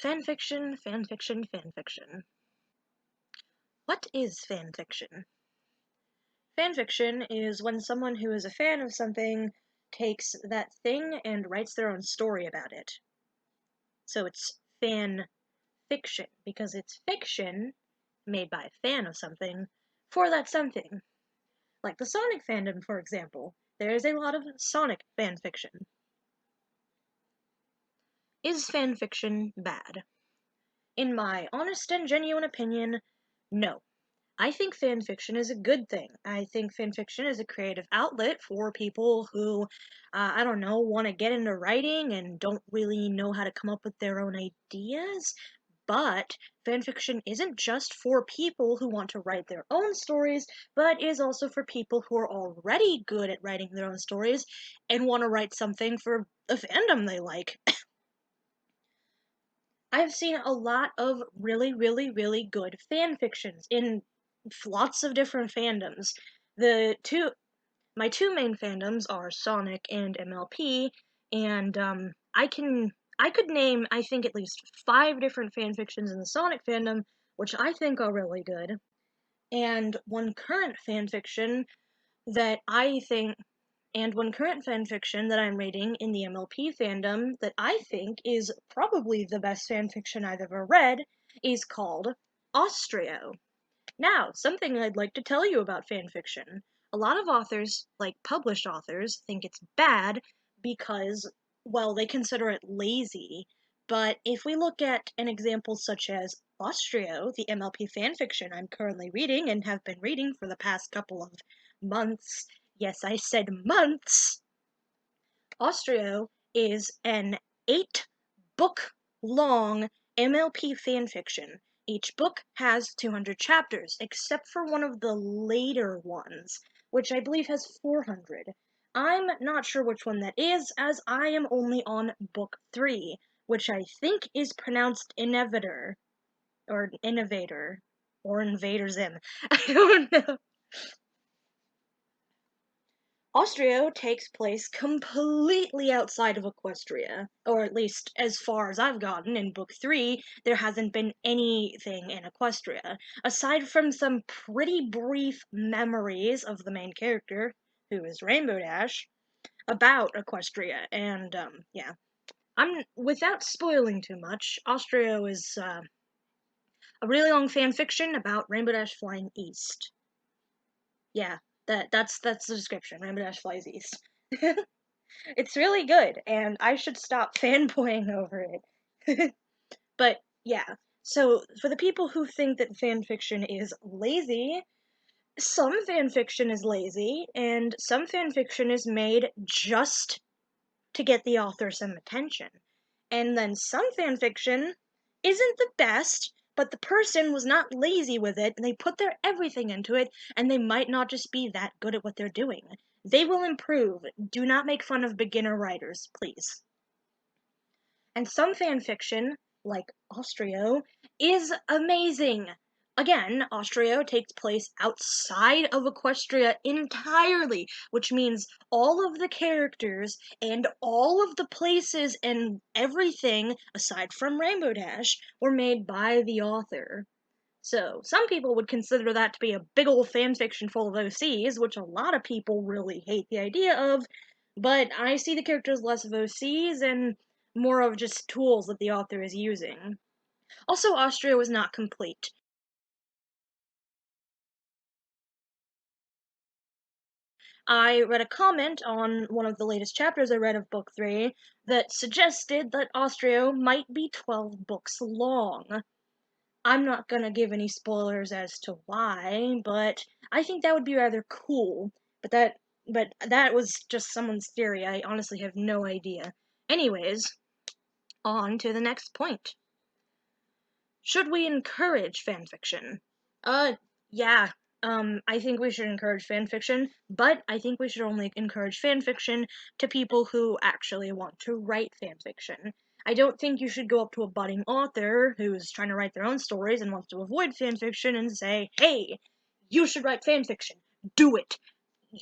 Fanfiction, fanfiction, fanfiction. What is fanfiction? Fanfiction is when someone who is a fan of something takes that thing and writes their own story about it. So it's fan fiction, because it's fiction made by a fan of something for that something. Like the Sonic fandom, for example. There is a lot of Sonic fanfiction. Is fanfiction bad? In my honest and genuine opinion, no. I think fanfiction is a good thing. I think fanfiction is a creative outlet for people who, I don't know, want to get into writing and don't really know how to come up with their own ideas. But fanfiction isn't just for people who want to write their own stories, but is also for people who are already good at writing their own stories and want to write something for a fandom they like. I've seen a lot of really, really, really good fan fictions in lots of different fandoms. My two main fandoms are Sonic and MLP, and I could name, I think, at least 5 different fan fictions in the Sonic fandom, which I think are really good. And one current fan fiction that I think and one current fanfiction that I'm reading in the MLP fandom that I think is probably the best fanfiction I've ever read is called Austrio. Now, something I'd like to tell you about fanfiction. A lot of authors, like published authors, think it's bad because, well, they consider it lazy. But if we look at an example such as Austrio, the MLP fanfiction I'm currently reading and have been reading for the past couple of months, yes, I said months, Austrio is an 8-book long MLP fanfiction. Each book has 200 chapters, except for one of the later ones, which I believe has 400. I'm not sure which one that is, as I am only on book 3, which I think is pronounced Innovator, or Innovator, or Invader Zim. I don't know. Austria takes place completely outside of Equestria, or at least as far as I've gotten in Book 3, there hasn't been anything in Equestria, aside from some pretty brief memories of the main character, who is Rainbow Dash, about Equestria, and, yeah. Without spoiling too much, Austria is, a really long fanfiction about Rainbow Dash flying east. Yeah, that's the description. Rainbow Dash flies east. It's really good, and I should stop fanboying over it. But yeah, so for the people who think that fanfiction is lazy, some fanfiction is lazy, and some fanfiction is made just to get the author some attention. And then some fanfiction isn't the best, but the person was not lazy with it, and they put their everything into it, and they might not just be that good at what they're doing. They will improve. Do not make fun of beginner writers, please. And some fanfiction, like Austrio, is amazing. Again, Austrio takes place outside of Equestria entirely, which means all of the characters and all of the places and everything, aside from Rainbow Dash, were made by the author. So, some people would consider that to be a big old fanfiction full of OCs, which a lot of people really hate the idea of, but I see the characters less of OCs and more of just tools that the author is using. Also, Austria was not complete. I read a comment on one of the latest chapters I read of Book 3 that suggested that Austria might be 12 books long. I'm not gonna give any spoilers as to why, but I think that would be rather cool. But that was just someone's theory. I honestly have no idea. Anyways, on to the next point. Should we encourage fanfiction? Yeah. I think we should encourage fanfiction, but I think we should only encourage fanfiction to people who actually want to write fanfiction. I don't think you should go up to a budding author who's trying to write their own stories and wants to avoid fanfiction and say, hey, you should write fanfiction. Do it.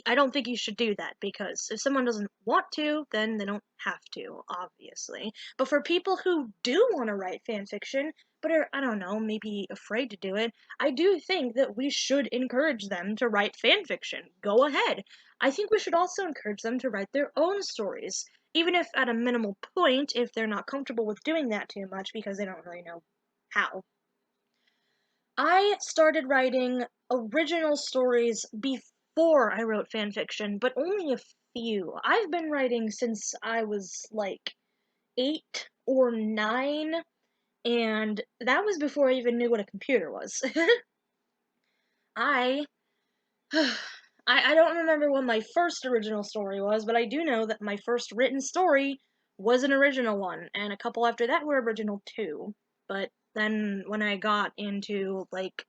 I don't think you should do that, because if someone doesn't want to, then they don't have to, obviously. But for people who do want to write fan fiction, but are, I don't know, maybe afraid to do it, I do think that we should encourage them to write fan fiction. Go ahead. I think we should also encourage them to write their own stories, even if at a minimal point, if they're not comfortable with doing that too much because they don't really know how. I started writing original stories before I wrote fanfiction, but only a few. I've been writing since I was like 8 or 9, and that was before I even knew what a computer was. I, I don't remember when my first original story was, but I do know that my first written story was an original one, and a couple after that were original too. But then when I got into like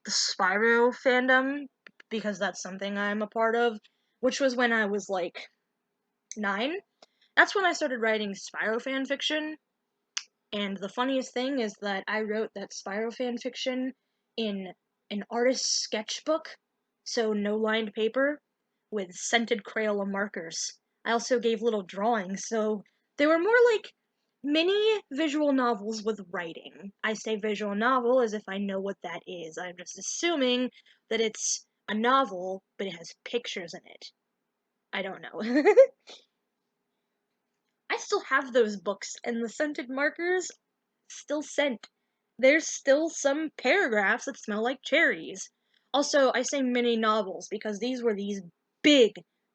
the Spyro fandom, because that's something I'm a part of, which was when I was like 9. That's when I started writing Spyro fanfiction, and the funniest thing is that I wrote that Spyro fanfiction in an artist's sketchbook, so no lined paper, with scented Crayola markers. I also gave little drawings, so they were more like mini visual novels with writing. I say visual novel as if I know what that is. I'm just assuming that it's a novel, but it has pictures in it. I don't know. I still have those books, and the scented markers still scent. There's still some paragraphs that smell like cherries. Also, I say mini novels because these were these big,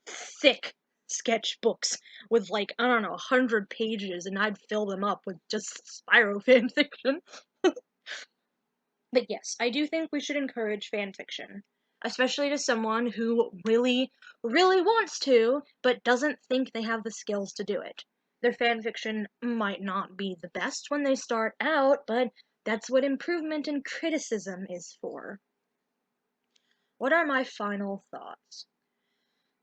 thick sketchbooks with like, I don't know, 100 pages, and I'd fill them up with just Spyro fanfiction. But yes, I do think we should encourage fanfiction, especially to someone who really, really wants to, but doesn't think they have the skills to do it. Their fanfiction might not be the best when they start out, but that's what improvement and criticism is for. What are my final thoughts?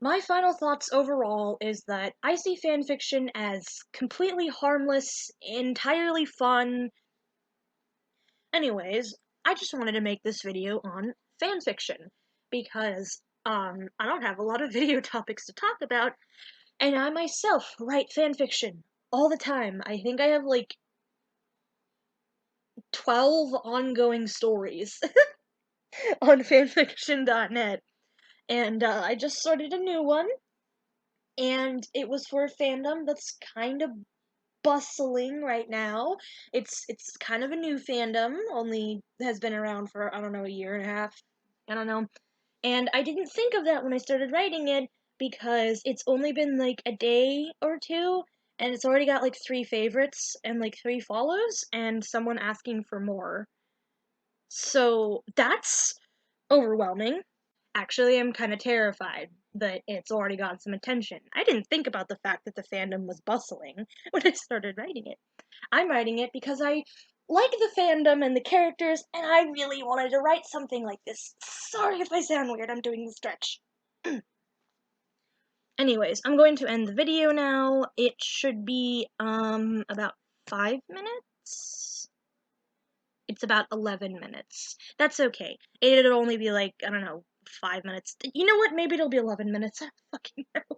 My final thoughts overall is that I see fanfiction as completely harmless, entirely fun. Anyways, I just wanted to make this video on fanfiction because I don't have a lot of video topics to talk about, and I myself write fanfiction all the time. I think I have like 12 ongoing stories on fanfiction.net, and I just started a new one, and it was for a fandom that's kind of bustling right now. It's kind of a new fandom, only has been around for, I don't know, a year and a half. I don't know. And I didn't think of that when I started writing it because it's only been like a day or two, and it's already got like 3 favorites and like 3 follows and someone asking for more. So that's overwhelming. Actually, I'm kind of terrified that it's already got some attention. I didn't think about the fact that the fandom was bustling when I started writing it. I'm writing it because I like the fandom and the characters, and I really wanted to write something like this. Sorry if I sound weird, I'm doing the stretch. Anyways, I'm going to end the video now. It should be, about 5 minutes? It's about 11 minutes. That's okay. It'll only be like, I don't know, 5 minutes. You know what? Maybe it'll be 11 minutes. I fucking know.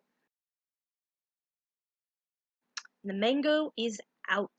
The mango is out.